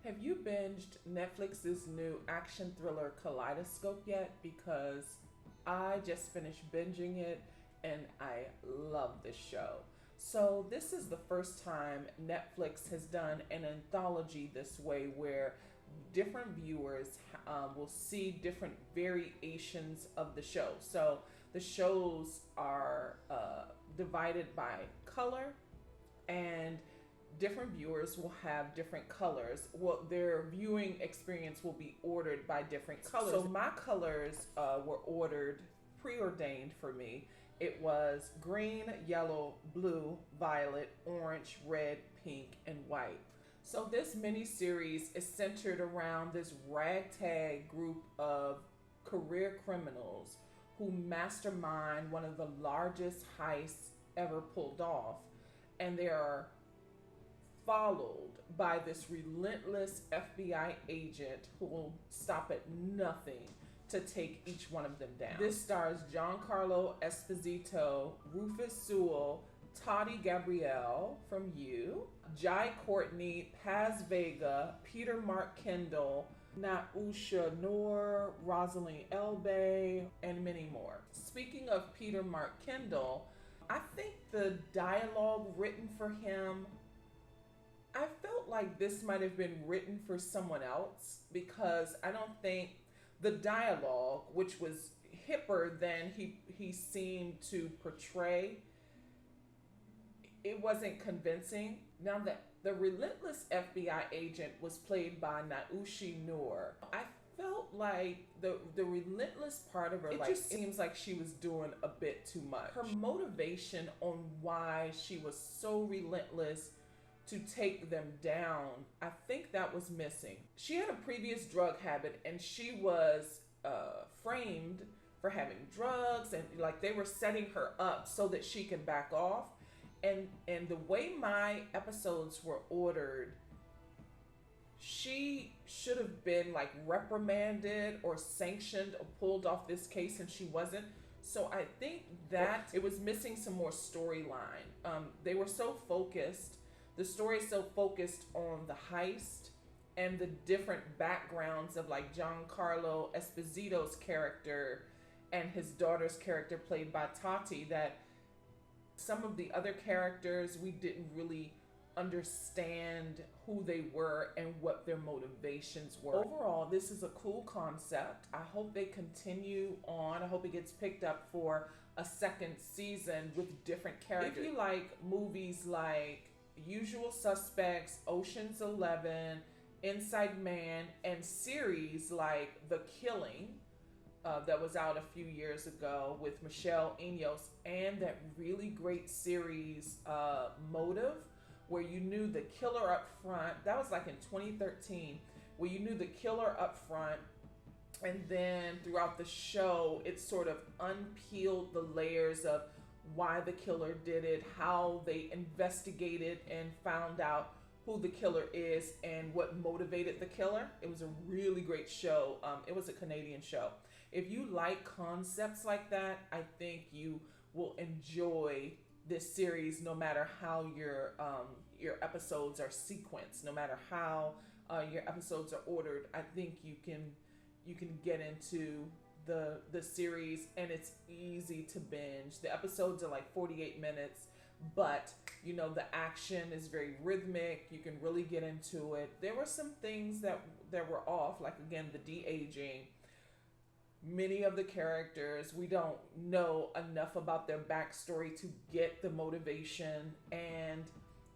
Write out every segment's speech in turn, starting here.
Have you binged Netflix's new action thriller Kaleidoscope yet? Because I just finished binging it and I love this show. So, this is the first time Netflix has done an anthology this way where different viewers will see different variations of the show. So, the shows are divided by color, and different viewers will have different colors. Well, their viewing experience will be ordered by different colors. So my colors were ordered, preordained for me. It was green, yellow, blue, violet, orange, red, pink, and white. So this mini series is centered around this ragtag group of career criminals who mastermind one of the largest heists ever pulled off. And they are followed by this relentless FBI agent who will stop at nothing to take each one of them down. This stars Giancarlo Esposito, Rufus Sewell, Toddy Gabrielle from You, Jai Courtney, Paz Vega, Peter Mark Kendall, Nausha Noor, Rosalind Elbay, and many more. Speaking of Peter Mark Kendall, I think the dialogue written for him, I felt like this might have been written for someone else, because I don't think the dialogue, which was hipper than he seemed to portray, it wasn't convincing. Now that the relentless FBI agent was played by Nausha Noor, I felt like the relentless part of her, it just seems like she was doing a bit too much. Her motivation on why she was so relentless to take them down, I think that was missing. She had a previous drug habit, and she was framed for having drugs, and like they were setting her up so that she can back off. And the way my episodes were ordered, she should have been like reprimanded or sanctioned or pulled off this case, and she wasn't. So I think that it was missing some more storyline. They were so focused. The story is so focused on the heist and the different backgrounds of like Giancarlo Esposito's character and his daughter's character played by Tati, that some of the other characters, we didn't really understand who they were and what their motivations were. Overall, this is a cool concept. I hope they continue on. I hope it gets picked up for a second season with different characters. If you like movies like Usual Suspects, Ocean's 11, Inside Man, and series like The Killing, that was out a few years ago with Michelle Enos, and that really great series Motive, where you knew the killer up front. That was like in 2013, where you knew the killer up front, and then throughout the show it sort of unpeeled the layers of why the killer did it, how they investigated and found out who the killer is and what motivated the killer. It was a really great show. It was a Canadian show. If you like concepts like that, I think you will enjoy this series, no matter how your episodes are sequenced, no matter how your episodes are ordered. I think you can get into the series, and it's easy to binge. The episodes are like 48 minutes, but you know, the action is very rhythmic. You can really get into it. There were some things that were off, like again, the de-aging. Many of the characters, we don't know enough about their backstory to get the motivation, and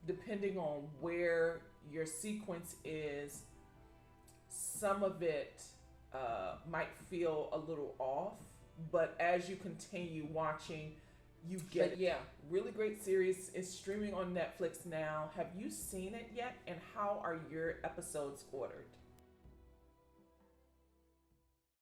depending on where your sequence is, some of it might feel a little off, but as you continue watching, you get it. Yeah, really great series. It's streaming on Netflix now. Have you seen it yet? And how are your episodes ordered?